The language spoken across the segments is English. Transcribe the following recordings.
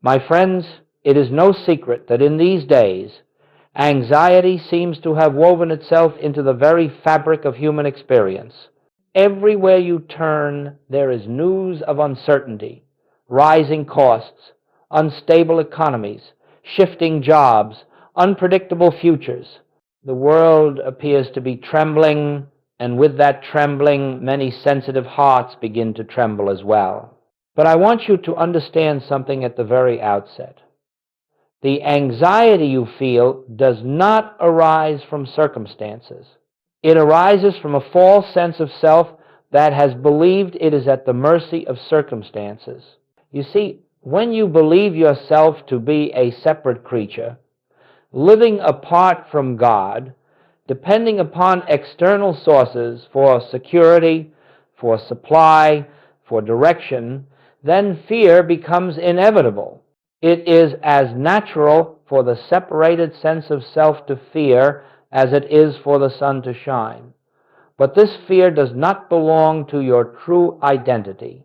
My friends, it is no secret that in these days, anxiety seems to have woven itself into the very fabric of human experience. Everywhere you turn, there is news of uncertainty, rising costs, unstable economies, shifting jobs, unpredictable futures. The world appears to be trembling, and with that trembling, many sensitive hearts begin to tremble as well. But I want you to understand something at the very outset. The anxiety you feel does not arise from circumstances. It arises from a false sense of self that has believed it is at the mercy of circumstances. You see, when you believe yourself to be a separate creature, living apart from God, depending upon external sources for security, for supply, for direction, then fear becomes inevitable. It is as natural for the separated sense of self to fear as it is for the sun to shine. But this fear does not belong to your true identity.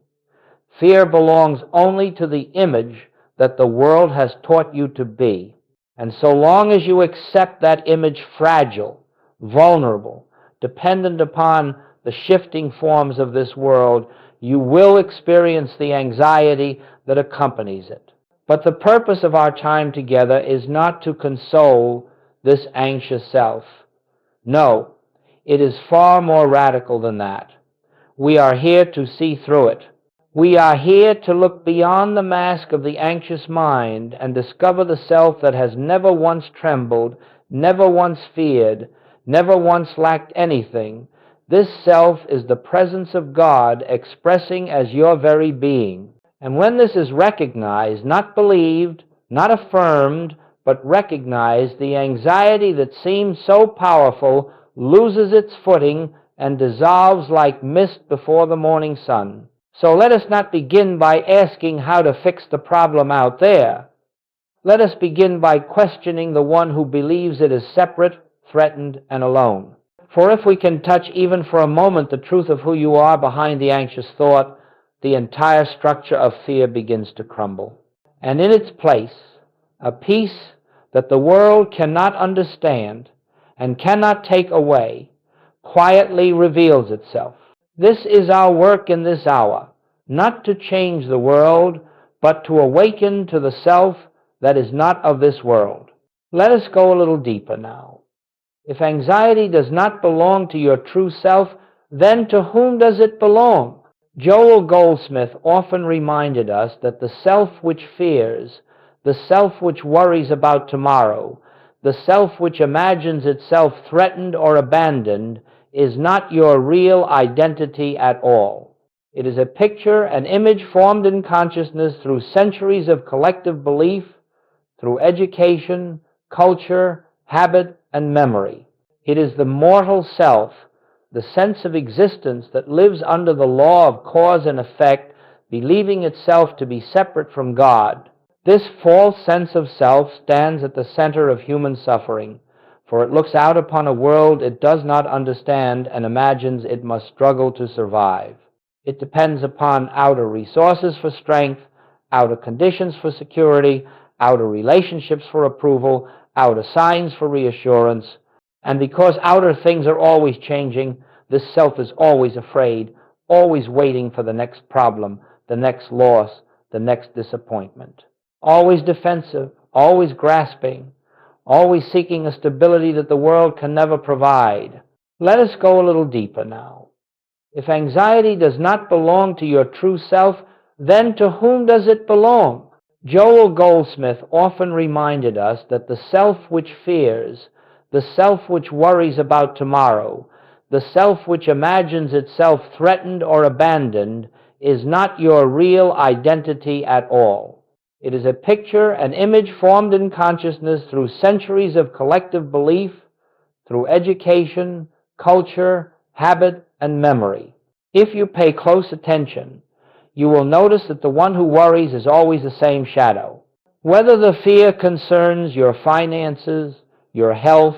Fear belongs only to the image that the world has taught you to be. And so long as you accept that image fragile, vulnerable, dependent upon the shifting forms of this world, you will experience the anxiety that accompanies it. But the purpose of our time together is not to console this anxious self. No, it is far more radical than that. We are here to see through it. We are here to look beyond the mask of the anxious mind and discover the self that has never once trembled, never once feared, never once lacked anything. This self is the presence of God expressing as your very being. And when this is recognized, not believed, not affirmed, but recognized, the anxiety that seems so powerful loses its footing and dissolves like mist before the morning sun. So let us not begin by asking how to fix the problem out there. Let us begin by questioning the one who believes it is separate, threatened, and alone. For if we can touch even for a moment the truth of who you are behind the anxious thought, the entire structure of fear begins to crumble. And in its place, a peace that the world cannot understand and cannot take away quietly reveals itself. This is our work in this hour, not to change the world, but to awaken to the self that is not of this world. Let us go a little deeper now. If anxiety does not belong to your true self, then to whom does it belong? Joel Goldsmith often reminded us that the self which fears, the self which worries about tomorrow, the self which imagines itself threatened or abandoned, is not your real identity at all. It is a picture, an image formed in consciousness through centuries of collective belief, through education, culture, habit, and memory. It is the mortal self, the sense of existence that lives under the law of cause and effect, believing itself to be separate from God. This false sense of self stands at the center of human suffering, for it looks out upon a world it does not understand and imagines it must struggle to survive. It depends upon outer resources for strength, outer conditions for security, outer relationships for approval, outer signs for reassurance. And because outer things are always changing, this self is always afraid, always waiting for the next problem, the next loss, the next disappointment. Always defensive, always grasping, always seeking a stability that the world can never provide. Let us go a little deeper now. If anxiety does not belong to your true self, then to whom does it belong? Joel Goldsmith often reminded us that the self which fears, the self which worries about tomorrow, the self which imagines itself threatened or abandoned, is not your real identity at all. It is a picture, an image formed in consciousness through centuries of collective belief, through education, culture, habit, and memory. If you pay close attention, you will notice that the one who worries is always the same shadow. Whether the fear concerns your finances, your health,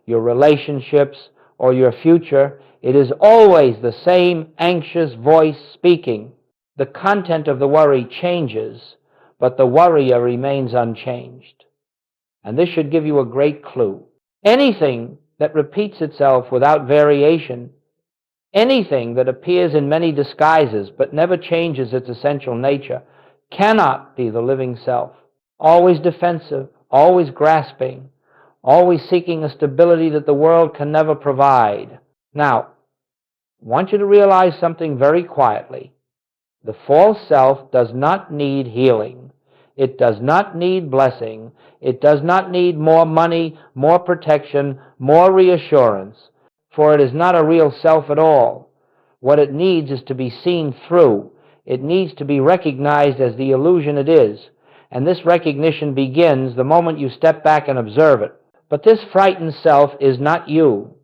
your relationships, or your future, it is always the same anxious voice speaking. The content of the worry changes, but the worrier remains unchanged. And this should give you a great clue. Anything that repeats itself without variation, anything that appears in many disguises but never changes its essential nature, cannot be the living self. Always defensive, always grasping, always seeking a stability that the world can never provide. Now, I want you to realize something very quietly. The false self does not need healing. It does not need blessing. It does not need more money, more protection, more reassurance, for it is not a real self at all. What it needs is to be seen through. It needs to be recognized as the illusion it is, and this recognition begins the moment you step back and observe it. But this frightened self is not you.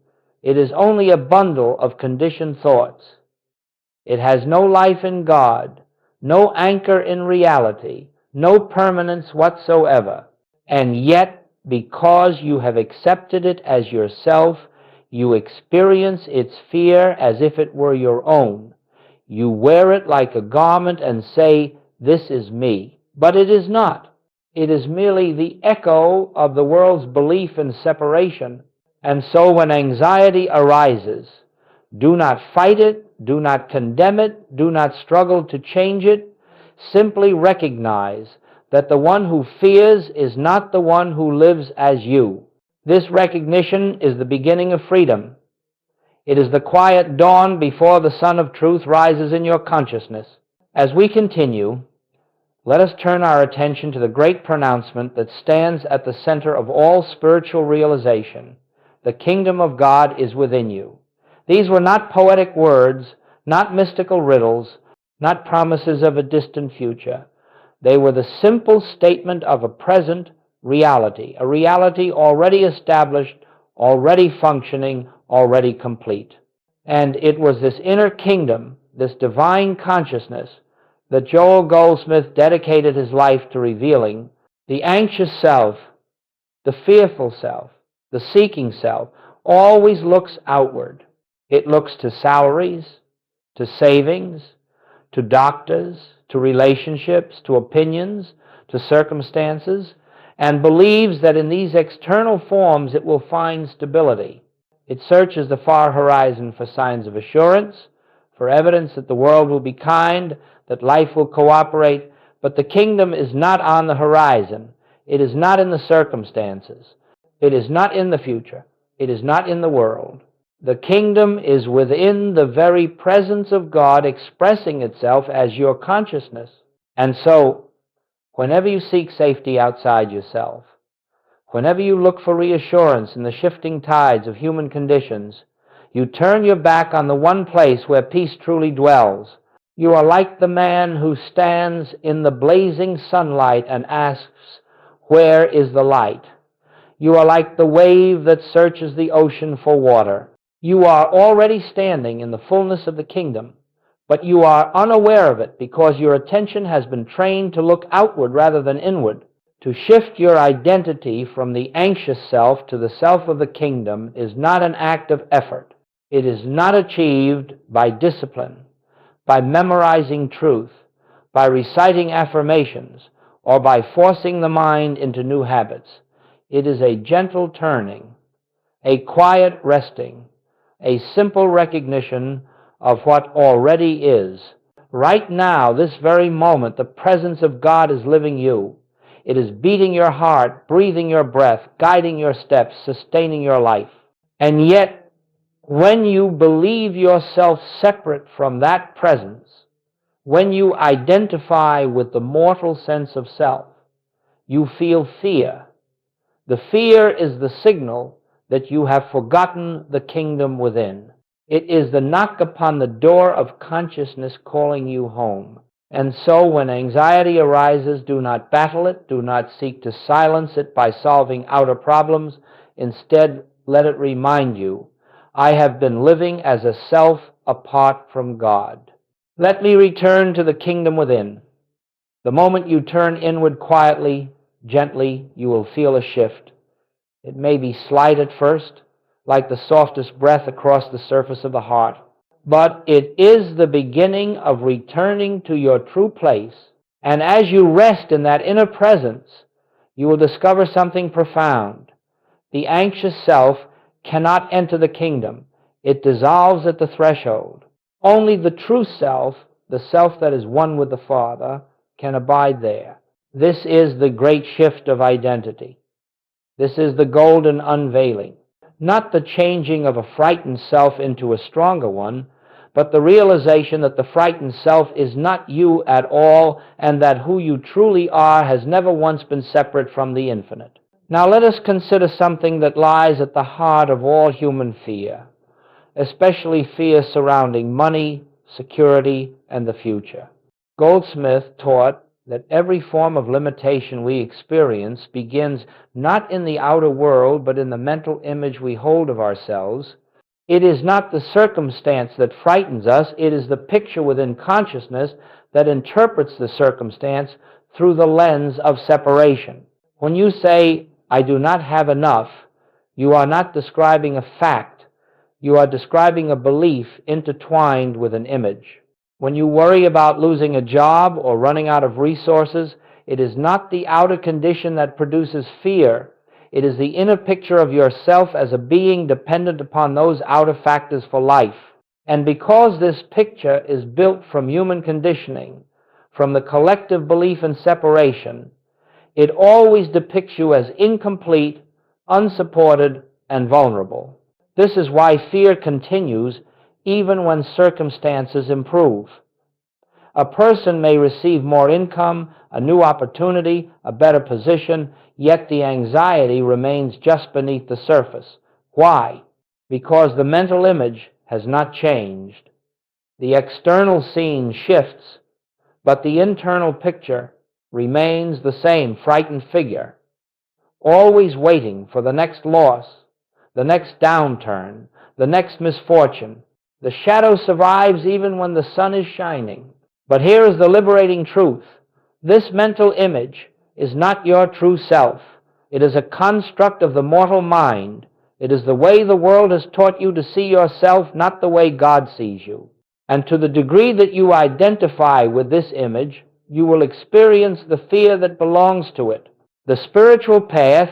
It is only a bundle of conditioned thoughts. It has no life in God, no anchor in reality, no permanence whatsoever. And yet, because you have accepted it as yourself, you experience its fear as if it were your own. You wear it like a garment and say, "This is me." But it is not. It is merely the echo of the world's belief in separation. And so when anxiety arises, do not fight it, do not condemn it, do not struggle to change it. Simply recognize that the one who fears is not the one who lives as you. This recognition is the beginning of freedom. It is the quiet dawn before the sun of truth rises in your consciousness. As we continue, let us turn our attention to the great pronouncement that stands at the center of all spiritual realization. The kingdom of God is within you. These were not poetic words, not mystical riddles, not promises of a distant future. They were the simple statement of a present reality, a reality already established, already functioning, already complete. And it was this inner kingdom, this divine consciousness, that Joel Goldsmith dedicated his life to revealing. The anxious self, the fearful self, the seeking self, always looks outward. It looks to salaries, to savings, to doctors, to relationships, to opinions, to circumstances, and believes that in these external forms it will find stability. It searches the far horizon for signs of assurance, for evidence that the world will be kind, that life will cooperate, but the kingdom is not on the horizon. It is not in the circumstances. It is not in the future. It is not in the world. The kingdom is within the very presence of God expressing itself as your consciousness. And so, whenever you seek safety outside yourself, whenever you look for reassurance in the shifting tides of human conditions, you turn your back on the one place where peace truly dwells. You are like the man who stands in the blazing sunlight and asks, "Where is the light?" You are like the wave that searches the ocean for water. You are already standing in the fullness of the kingdom, but you are unaware of it because your attention has been trained to look outward rather than inward. To shift your identity from the anxious self to the self of the kingdom is not an act of effort. It is not achieved by discipline, by memorizing truth, by reciting affirmations, or by forcing the mind into new habits. It is a gentle turning, a quiet resting, a simple recognition of what already is. Right now, this very moment, the presence of God is living you. It is beating your heart, breathing your breath, guiding your steps, sustaining your life. And yet, when you believe yourself separate from that presence, when you identify with the mortal sense of self, you feel fear. The fear is the signal that you have forgotten the kingdom within. It is the knock upon the door of consciousness calling you home. And so when anxiety arises, do not battle it, do not seek to silence it by solving outer problems. Instead, let it remind you, I have been living as a self apart from God. Let me return to the kingdom within. The moment you turn inward quietly, gently, you will feel a shift. It may be slight at first, like the softest breath across the surface of the heart, but it is the beginning of returning to your true place And as you rest in that inner presence, you will discover something profound. The anxious self cannot enter the kingdom. It dissolves at the threshold. Only the true self, the self that is one with the Father, can abide there. This is the great shift of identity. This is the golden unveiling. Not the changing of a frightened self into a stronger one, but the realization that the frightened self is not you at all, and that who you truly are has never once been separate from the infinite. Now let us consider something that lies at the heart of all human fear, especially fear surrounding money, security, and the future. Goldsmith taught that every form of limitation we experience begins not in the outer world, but in the mental image we hold of ourselves. It is not the circumstance that frightens us, it is the picture within consciousness that interprets the circumstance through the lens of separation. When you say, "I do not have enough," you are not describing a fact, you are describing a belief intertwined with an image. When you worry about losing a job or running out of resources, it is not the outer condition that produces fear. It is the inner picture of yourself as a being dependent upon those outer factors for life. And because this picture is built from human conditioning, from the collective belief in separation, it always depicts you as incomplete, unsupported, and vulnerable. This is why fear continues even when circumstances improve. A person may receive more income, a new opportunity, a better position, yet the anxiety remains just beneath the surface. Why? Because the mental image has not changed. The external scene shifts, but the internal picture remains the same frightened figure, always waiting for the next loss, the next downturn, the next misfortune. The shadow survives even when the sun is shining. But here is the liberating truth. This mental image is not your true self. It is a construct of the mortal mind. It is the way the world has taught you to see yourself, not the way God sees you. And to the degree that you identify with this image, you will experience the fear that belongs to it. The spiritual path,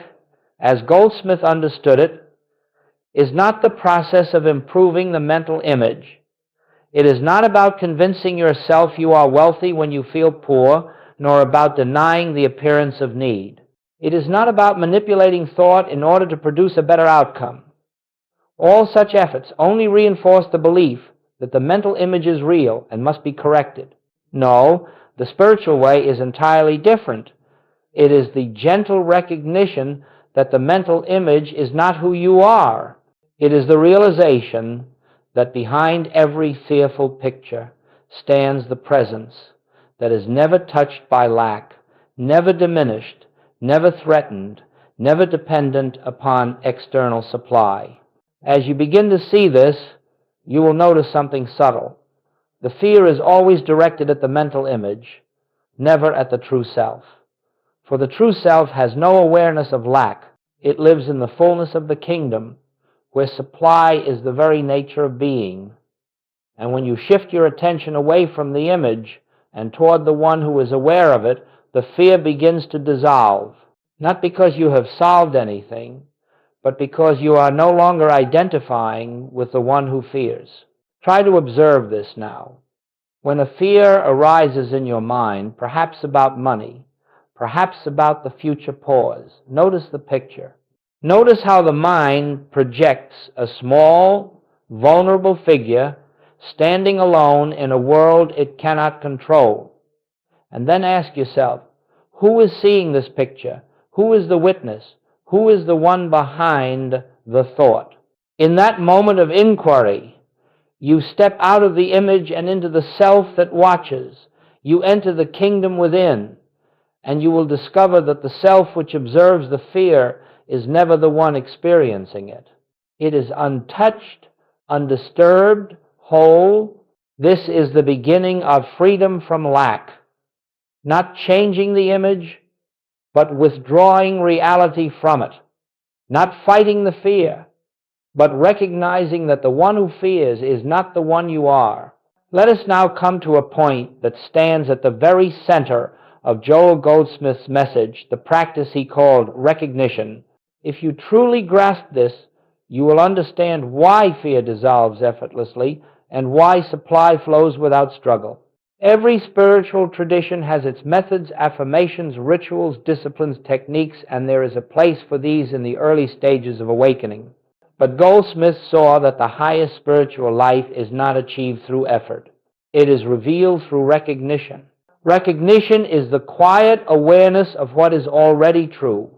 as Goldsmith understood it, is not the process of improving the mental image. It is not about convincing yourself you are wealthy when you feel poor, nor about denying the appearance of need. It is not about manipulating thought in order to produce a better outcome. All such efforts only reinforce the belief that the mental image is real and must be corrected. No, the spiritual way is entirely different. It is the gentle recognition that the mental image is not who you are. It is the realization that behind every fearful picture stands the presence that is never touched by lack, never diminished, never threatened, never dependent upon external supply. As you begin to see this, you will notice something subtle. The fear is always directed at the mental image, never at the true self. For the true self has no awareness of lack. It lives in the fullness of the kingdom, where supply is the very nature of being. And when you shift your attention away from the image and toward the one who is aware of it, the fear begins to dissolve, not because you have solved anything, but because you are no longer identifying with the one who fears. Try to observe this now. When a fear arises in your mind, perhaps about money, perhaps about the future pause, notice the picture. Notice how the mind projects a small, vulnerable figure standing alone in a world it cannot control. And then ask yourself, who is seeing this picture? Who is the witness? Who is the one behind the thought? In that moment of inquiry, you step out of the image and into the self that watches. You enter the kingdom within, and you will discover that the self which observes the fear is never the one experiencing it. It is untouched, undisturbed, whole. This is the beginning of freedom from lack. Not changing the image, but withdrawing reality from it. Not fighting the fear, but recognizing that the one who fears is not the one you are. Let us now come to a point that stands at the very center of Joel Goldsmith's message, the practice he called recognition, if you truly grasp this, you will understand why fear dissolves effortlessly and why supply flows without struggle. Every spiritual tradition has its methods, affirmations, rituals, disciplines, techniques, and there is a place for these in the early stages of awakening. But Goldsmith saw that the highest spiritual life is not achieved through effort. It is revealed through recognition. Recognition is the quiet awareness of what is already true.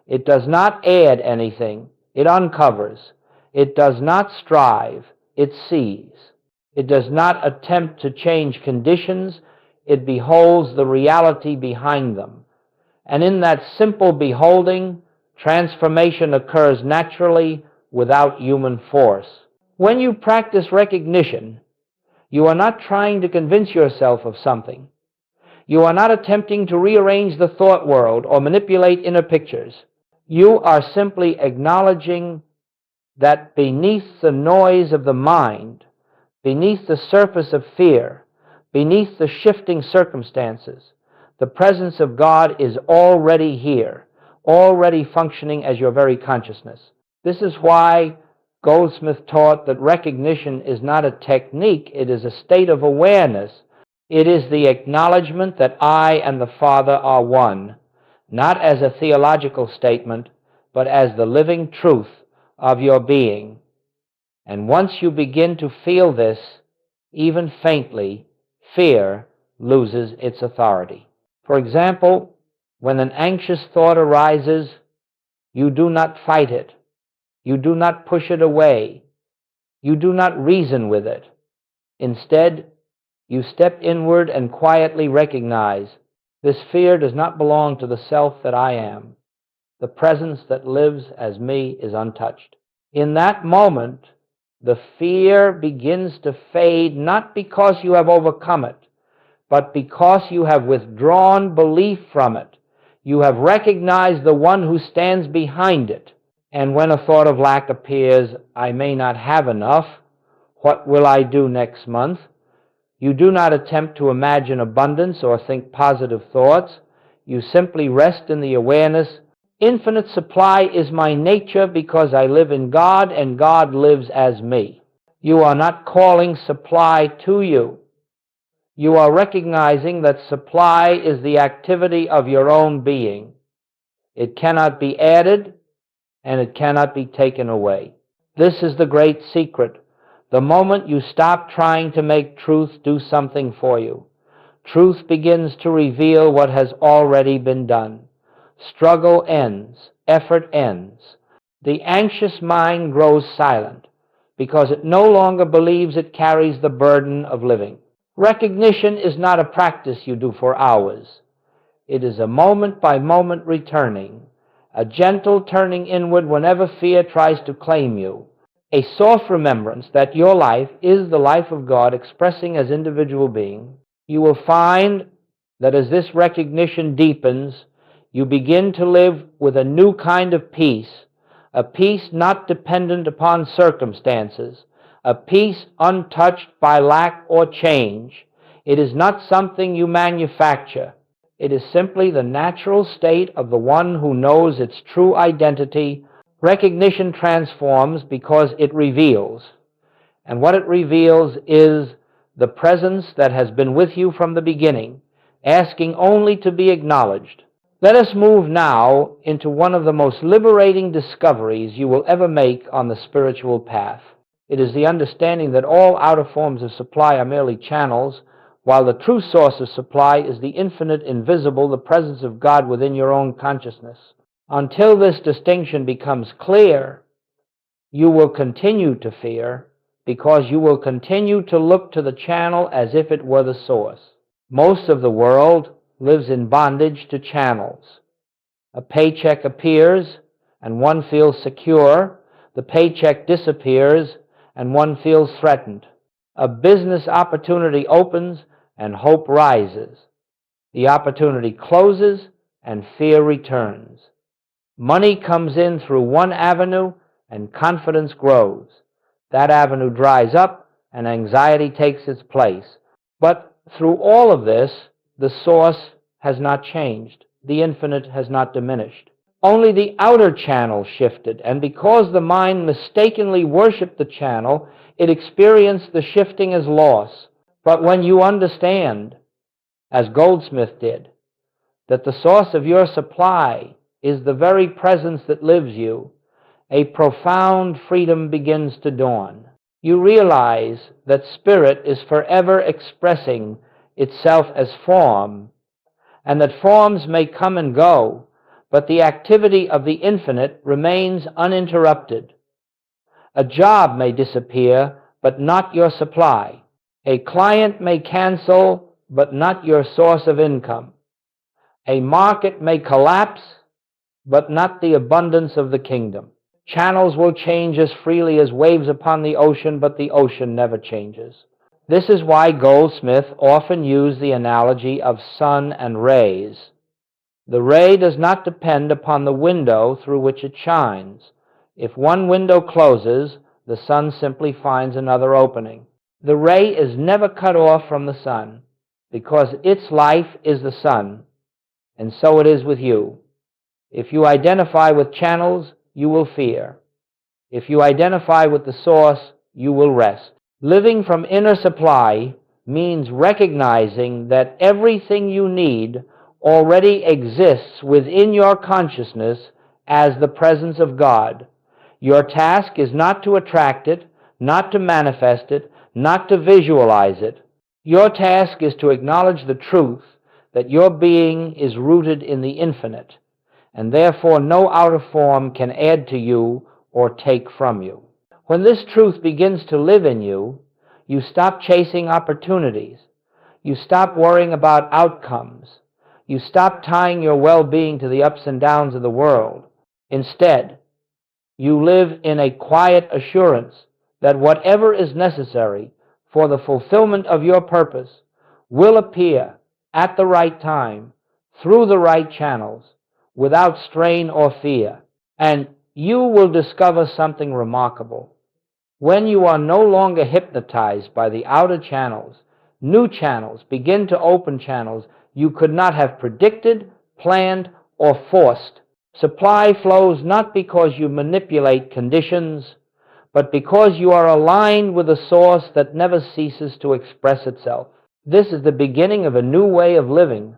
It does not add anything. It uncovers. It does not strive. It sees. It does not attempt to change conditions. It beholds the reality behind them. And in that simple beholding, transformation occurs naturally without human force. When you practice recognition, you are not trying to convince yourself of something. You are not attempting to rearrange the thought world or manipulate inner pictures. You are simply acknowledging that beneath the noise of the mind, beneath the surface of fear, beneath the shifting circumstances, the presence of God is already here, already functioning as your very consciousness. This is why Goldsmith taught that recognition is not a technique, it is a state of awareness. It is the acknowledgement that I and the Father are one, not as a theological statement, but as the living truth of your being. And once you begin to feel this, even faintly, fear loses its authority. For example, when an anxious thought arises, you do not fight it. You do not push it away. You do not reason with it. Instead, you step inward and quietly recognize this fear does not belong to the self that I am. The presence that lives as me is untouched. In that moment, the fear begins to fade, not because you have overcome it, but because you have withdrawn belief from it. You have recognized the one who stands behind it. And when a thought of lack appears, I may not have enough, what will I do next month? You do not attempt to imagine abundance or think positive thoughts. You simply rest in the awareness, infinite supply is my nature because I live in God and God lives as me. You are not calling supply to you. You are recognizing that supply is the activity of your own being. It cannot be added and it cannot be taken away. This is the great secret. The moment you stop trying to make truth do something for you, truth begins to reveal what has already been done. Struggle ends. Effort ends. The anxious mind grows silent because it no longer believes it carries the burden of living. Recognition is not a practice you do for hours. It is a moment-by-moment returning, a gentle turning inward whenever fear tries to claim you, a soft remembrance that your life is the life of God expressing as individual being. You will find that as this recognition deepens, you begin to live with a new kind of peace, a peace not dependent upon circumstances, a peace untouched by lack or change. It is not something you manufacture. It is simply the natural state of the one who knows its true identity. Recognition transforms because it reveals. And what it reveals is the presence that has been with you from the beginning, asking only to be acknowledged. Let us move now into one of the most liberating discoveries you will ever make on the spiritual path. It is the understanding that all outer forms of supply are merely channels, while the true source of supply is the infinite, invisible, the presence of God within your own consciousness. Until this distinction becomes clear, you will continue to fear because you will continue to look to the channel as if it were the source. Most of the world lives in bondage to channels. A paycheck appears and one feels secure. The paycheck disappears and one feels threatened. A business opportunity opens and hope rises. The opportunity closes and fear returns. Money comes in through one avenue and confidence grows. That avenue dries up and anxiety takes its place. But through all of this, the source has not changed. The infinite has not diminished. Only the outer channel shifted, and because the mind mistakenly worshipped the channel, it experienced the shifting as loss. But when you understand, as Goldsmith did, that the source of your supply is the very presence that lives you, a profound freedom begins to dawn. You realize that spirit is forever expressing itself as form, and that forms may come and go, but the activity of the infinite remains uninterrupted. A job may disappear, but not your supply. A client may cancel, but not your source of income. A market may collapse, but not the abundance of the kingdom. Channels will change as freely as waves upon the ocean, but the ocean never changes. This is why Goldsmith often used the analogy of sun and rays. The ray does not depend upon the window through which it shines. If one window closes, the sun simply finds another opening. The ray is never cut off from the sun, because its life is the sun, and so it is with you. If you identify with channels, you will fear. If you identify with the source, you will rest. Living from inner supply means recognizing that everything you need already exists within your consciousness as the presence of God. Your task is not to attract it, not to manifest it, not to visualize it. Your task is to acknowledge the truth that your being is rooted in the infinite, and therefore no outer form can add to you or take from you. When this truth begins to live in you, you stop chasing opportunities. You stop worrying about outcomes. You stop tying your well-being to the ups and downs of the world. Instead, you live in a quiet assurance that whatever is necessary for the fulfillment of your purpose will appear at the right time, through the right channels, without strain or fear. And you will discover something remarkable. When you are no longer hypnotized by the outer channels, new channels begin to open, channels you could not have predicted, planned, or forced. Supply flows not because you manipulate conditions, but because you are aligned with a source that never ceases to express itself. This is the beginning of a new way of living.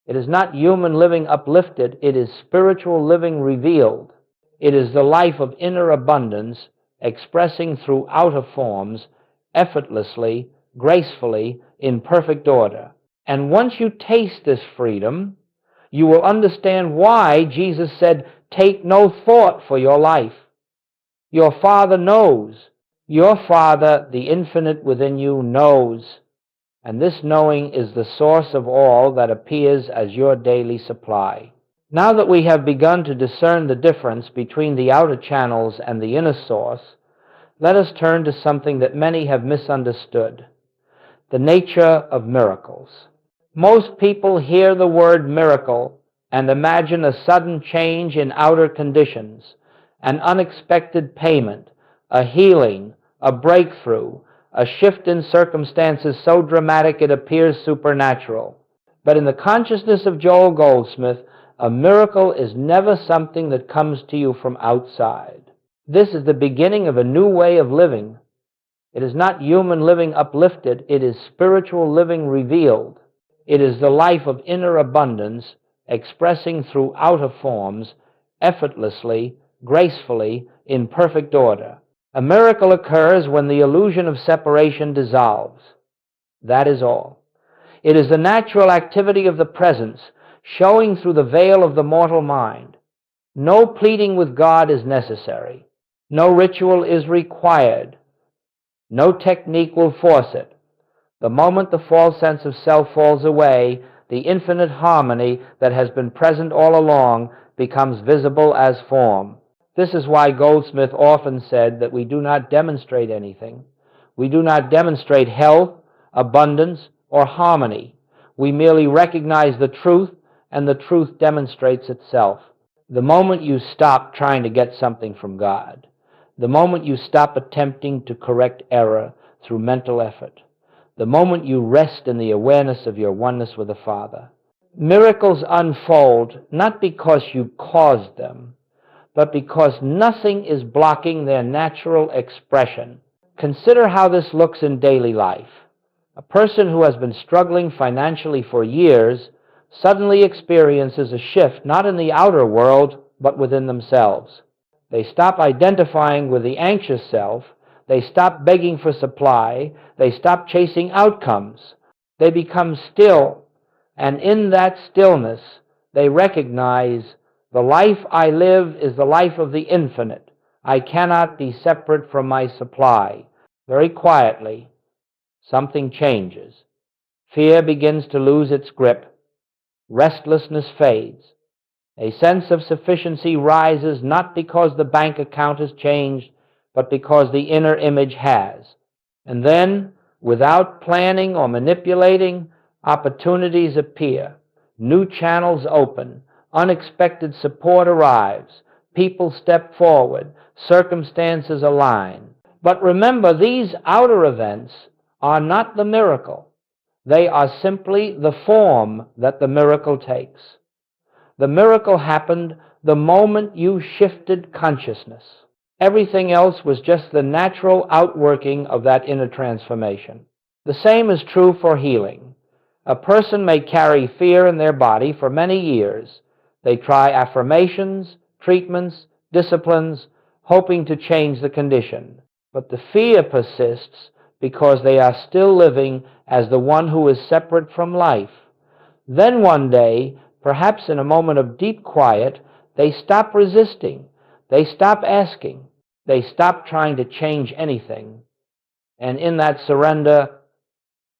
It is not human living uplifted, it is spiritual living revealed. It is the life of inner abundance expressing through outer forms, effortlessly, gracefully, in perfect order. And once you taste this freedom, you will understand why Jesus said, "Take no thought for your life." Your Father knows. Your Father, the infinite within you, knows. And this knowing is the source of all that appears as your daily supply. Now that we have begun to discern the difference between the outer channels and the inner source, let us turn to something that many have misunderstood: the nature of miracles. Most people hear the word miracle and imagine a sudden change in outer conditions, an unexpected payment, a healing, a breakthrough, a shift in circumstances so dramatic it appears supernatural. But in the consciousness of Joel Goldsmith, a miracle is never something that comes to you from outside. This is the beginning of a new way of living. It is not human living uplifted, it is spiritual living revealed. It is the life of inner abundance expressing through outer forms, effortlessly, gracefully, in perfect order. A miracle occurs when the illusion of separation dissolves. That is all. It is the natural activity of the presence showing through the veil of the mortal mind. No pleading with God is necessary. No ritual is required. No technique will force it. The moment the false sense of self falls away, the infinite harmony that has been present all along becomes visible as form. This is why Goldsmith often said that we do not demonstrate anything. We do not demonstrate health, abundance, or harmony. We merely recognize the truth, and the truth demonstrates itself. The moment you stop trying to get something from God, the moment you stop attempting to correct error through mental effort, the moment you rest in the awareness of your oneness with the Father, Miracles unfold not because you caused them, but because nothing is blocking their natural expression. Consider how this looks in daily life. A person who has been struggling financially for years suddenly experiences a shift not in the outer world, but within themselves. They stop identifying with the anxious self. They stop begging for supply. They stop chasing outcomes. They become still, and in that stillness, they recognize the life I live is the life of the infinite. I cannot be separate from my supply. Very quietly, something changes. Fear begins to lose its grip. Restlessness fades. A sense of sufficiency rises not because the bank account has changed, but because the inner image has. And then, without planning or manipulating, opportunities appear. New channels open. Unexpected support arrives. People step forward. Circumstances align. But remember, these outer events are not the miracle. They are simply the form that the miracle takes. The miracle happened the moment you shifted consciousness. Everything else was just the natural outworking of that inner transformation. The same is true for healing. A person may carry fear in their body for many years. They try affirmations, treatments, disciplines, hoping to change the condition. But the fear persists because they are still living as the one who is separate from life. Then one day, perhaps in a moment of deep quiet, they stop resisting. They stop asking. They stop trying to change anything. And in that surrender,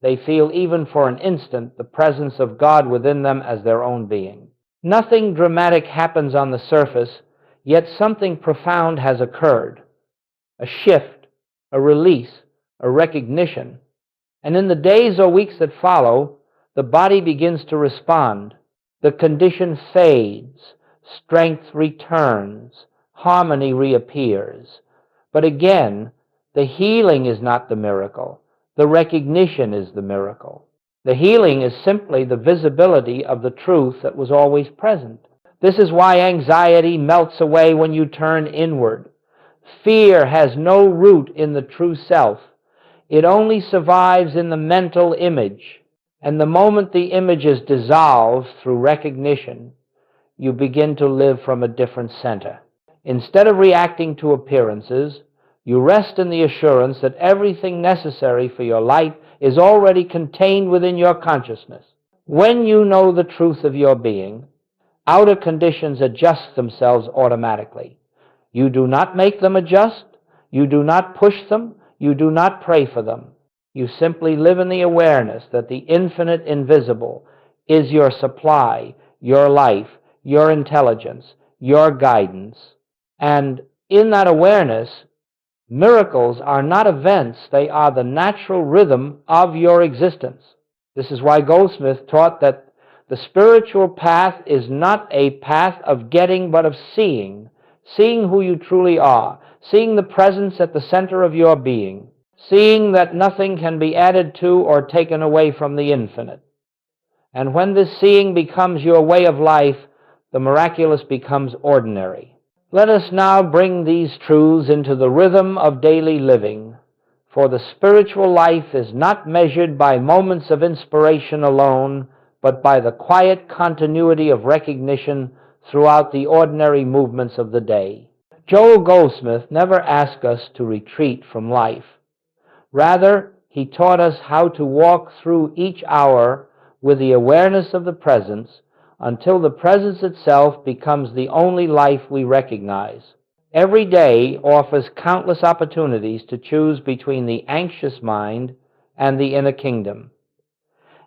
they feel even for an instant the presence of God within them as their own being. Nothing dramatic happens on the surface, yet something profound has occurred. A shift, a release, a recognition. And in the days or weeks that follow, the body begins to respond. The condition fades, strength returns, harmony reappears. But again, the healing is not the miracle. The recognition is the miracle. The healing is simply the visibility of the truth that was always present. This is why anxiety melts away when you turn inward. Fear has no root in the true self. It only survives in the mental image. And the moment the image is dissolved through recognition, you begin to live from a different center. Instead of reacting to appearances, you rest in the assurance that everything necessary for your life is already contained within your consciousness. When you know the truth of your being, outer conditions adjust themselves automatically. You do not make them adjust. You do not push them. You do not pray for them. You simply live in the awareness that the infinite invisible is your supply, your life, your intelligence, your guidance. And in that awareness, miracles are not events. They are the natural rhythm of your existence. This is why Goldsmith taught that the spiritual path is not a path of getting, but of seeing. Seeing who you truly are. Seeing the presence at the center of your being. Seeing that nothing can be added to or taken away from the infinite. And when this seeing becomes your way of life, the miraculous becomes ordinary. Let us now bring these truths into the rhythm of daily living, for the spiritual life is not measured by moments of inspiration alone, but by the quiet continuity of recognition throughout the ordinary movements of the day. Joel Goldsmith never asked us to retreat from life. Rather, he taught us how to walk through each hour with the awareness of the presence until the presence itself becomes the only life we recognize. Every day offers countless opportunities to choose between the anxious mind and the inner kingdom.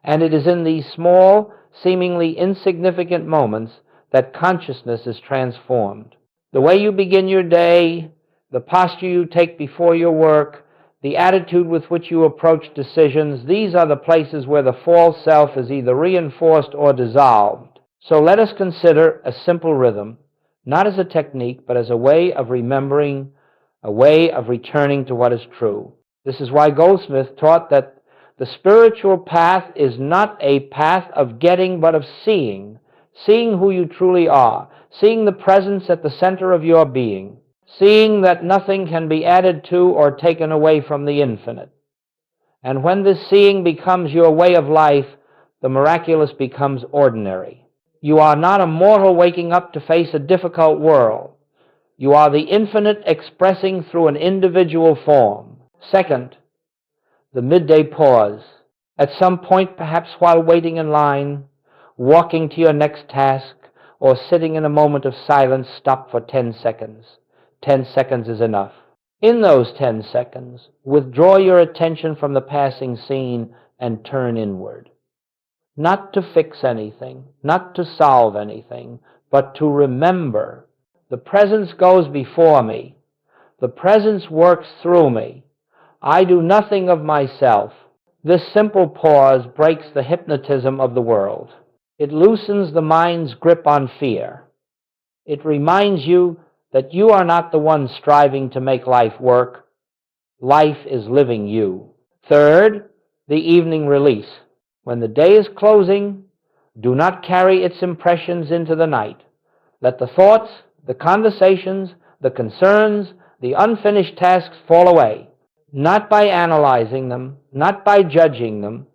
And it is in these small, seemingly insignificant moments that consciousness is transformed. The way you begin your day, the posture you take before your work, the attitude with which you approach decisions, these are the places where the false self is either reinforced or dissolved. So let us consider a simple rhythm, not as a technique, but as a way of remembering, a way of returning to what is true. This is why Goldsmith taught that The spiritual path is not a path of getting, but of seeing. Seeing who you truly are. Seeing the presence at the center of your being. Seeing that nothing can be added to or taken away from the infinite. And when this seeing becomes your way of life, the miraculous becomes ordinary. You are not a mortal waking up to face a difficult world. You are the infinite expressing through an individual form. Second, the midday pause. At some point, perhaps while waiting in line, walking to your next task, or sitting in a moment of silence, stop for 10 seconds. 10 seconds is enough. In those 10 seconds, withdraw your attention from the passing scene and turn inward. Not to fix anything, not to solve anything, but to remember. The presence goes before me. The presence works through me. I do nothing of myself. This simple pause breaks the hypnotism of the world. It loosens the mind's grip on fear. It reminds you that you are not the one striving to make life work. Life is living you. Third, the evening release. When the day is closing, do not carry its impressions into the night. Let the thoughts, the conversations, the concerns, the unfinished tasks fall away, not by analyzing them, not by judging them,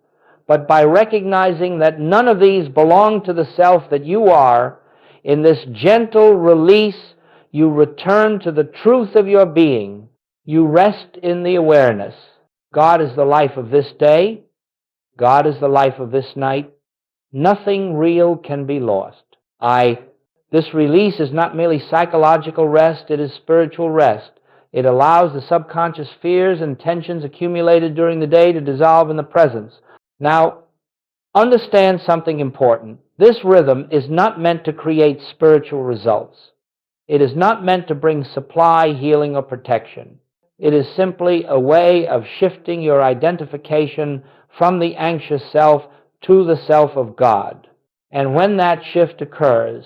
but by recognizing that none of these belong to the self that you are. In this gentle release, you return to the truth of your being. You rest in the awareness. God is the life of this day. God is the life of this night. Nothing real can be lost. This release is not merely psychological rest, it is spiritual rest. It allows the subconscious fears and tensions accumulated during the day to dissolve in the presence. Now, understand something important. This rhythm is not meant to create spiritual results. It is not meant to bring supply, healing, or protection. It is simply a way of shifting your identification from the anxious self to the self of God. And when that shift occurs,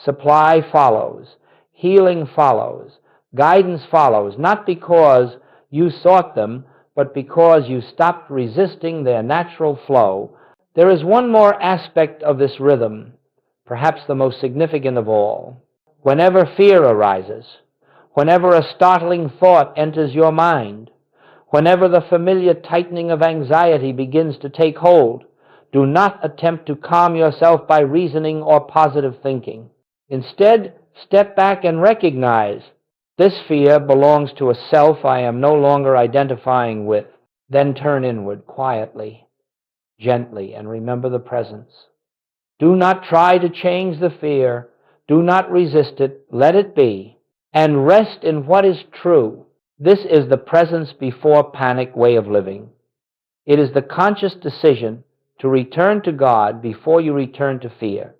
supply follows, healing follows, guidance follows, not because you sought them, but because you stopped resisting their natural flow. There is one more aspect of this rhythm, perhaps the most significant of all. Whenever fear arises, whenever a startling thought enters your mind, whenever the familiar tightening of anxiety begins to take hold, do not attempt to calm yourself by reasoning or positive thinking. Instead, step back and recognize this fear belongs to a self I am no longer identifying with. Then turn inward quietly, gently, and remember the presence. Do not try to change the fear. Do not resist it. Let it be. And rest in what is true. This is the presence before panic way of living. It is the conscious decision to return to God before you return to fear.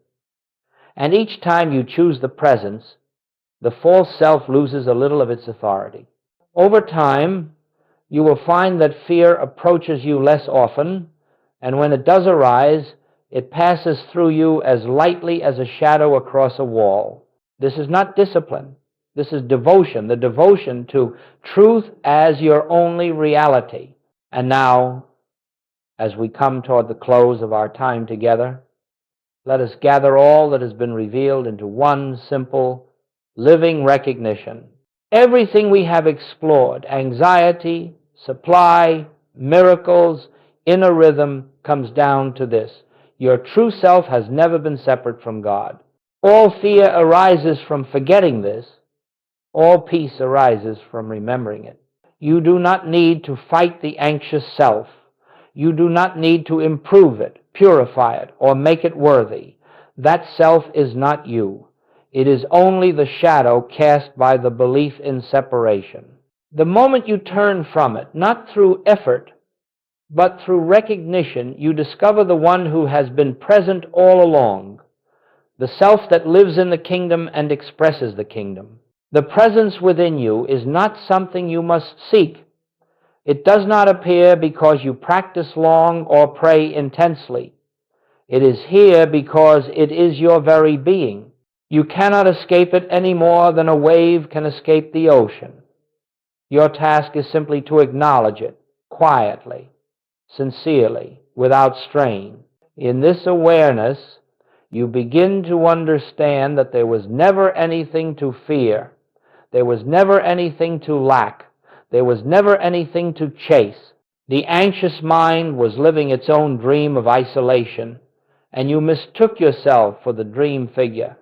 And each time you choose the presence, the false self loses a little of its authority. Over time, you will find that fear approaches you less often, and when it does arise, it passes through you as lightly as a shadow across a wall. This is not discipline. This is devotion, the devotion to truth as your only reality. And now, as we come toward the close of our time together, let us gather all that has been revealed into one simple, living recognition. Everything we have explored, anxiety, supply, miracles, inner rhythm, comes down to this. Your true self has never been separate from God. All fear arises from forgetting this. All peace arises from remembering it. You do not need to fight the anxious self. You do not need to improve it, purify it, or make it worthy. That self is not you. It is only the shadow cast by the belief in separation. The moment you turn from it, not through effort, but through recognition, you discover the one who has been present all along, the self that lives in the kingdom and expresses the kingdom. The presence within you is not something you must seek. It does not appear because you practice long or pray intensely. It is here because it is your very being. You cannot escape it any more than a wave can escape the ocean. Your task is simply to acknowledge it quietly, sincerely, without strain. In this awareness, you begin to understand that there was never anything to fear. There was never anything to lack. There was never anything to chase. The anxious mind was living its own dream of isolation, and you mistook yourself for the dream figure.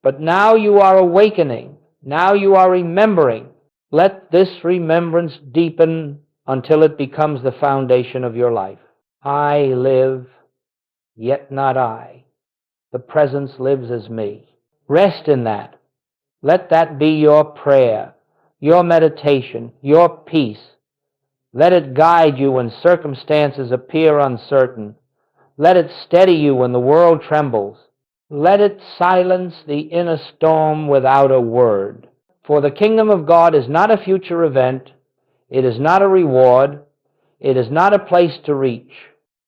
But now you are awakening. Now you are remembering. Let this remembrance deepen until it becomes the foundation of your life. I live, yet not I. The presence lives as me. Rest in that. Let that be your prayer, your meditation, your peace. Let it guide you when circumstances appear uncertain. Let it steady you when the world trembles. Let it silence the inner storm without a word. For the kingdom of God is not a future event. It is not a reward. It is not a place to reach.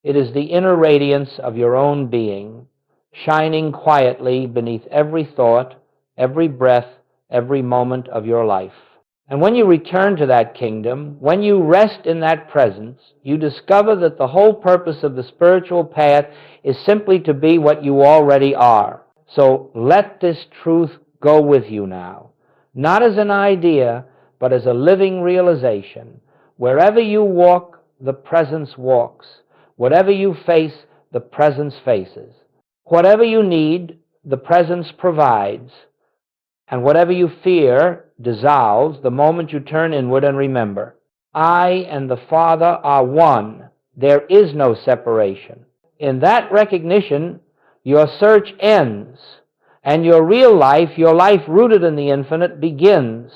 It is the inner radiance of your own being, shining quietly beneath every thought, every breath, every moment of your life. And when you return to that kingdom, when you rest in that presence, you discover that the whole purpose of the spiritual path is simply to be what you already are. So let this truth go with you now, not as an idea, but as a living realization. Wherever you walk, the presence walks. Whatever you face, the presence faces. Whatever you need, the presence provides. And whatever you fear dissolves the moment you turn inward and remember. I and the Father are one. There is no separation. In that recognition, your search ends, and your real life, your life rooted in the infinite, begins.